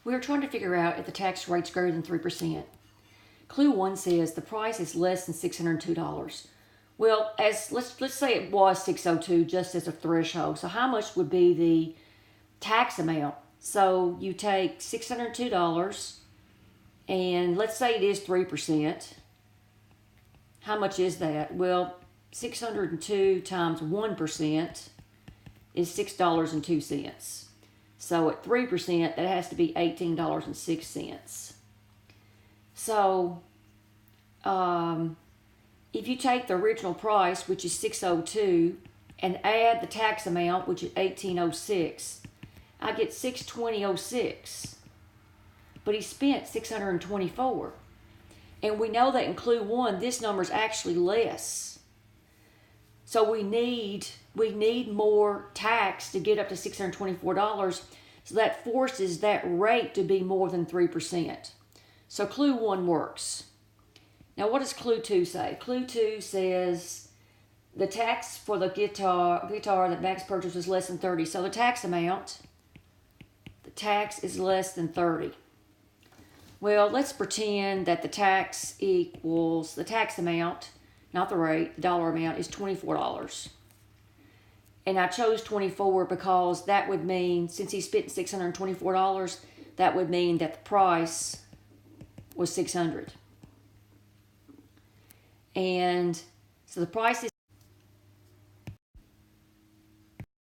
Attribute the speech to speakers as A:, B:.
A: We are trying to figure out if the tax rate's greater than 3%. Clue 1 says the price is less than $602. Well, let's say it was $602 just as a threshold. So how much would be the tax amount? So you take $602 and let's say it is 3%. How much is that? Well, 602 times 1% is $6.02. So at 3%, that has to be $18.06. So if you take the original price, which is $602, and add the tax amount, which is $18.06, I get $620.06. But he spent $624. And we know that in Clue 1, this number is actually less. So we need more tax to get up to $624. So that forces that rate to be more than 3%. So Clue 1 works. Now what does Clue 2 say? Clue 2 says the tax for the guitar that Max purchased was less than $30. So the tax amount, the tax is less than $30. Well, let's pretend that the tax equals, the tax amount, not the rate, the dollar amount is $24. And I chose 24 because that would mean, since he spent $624, that would mean that the price was $600. And so the price is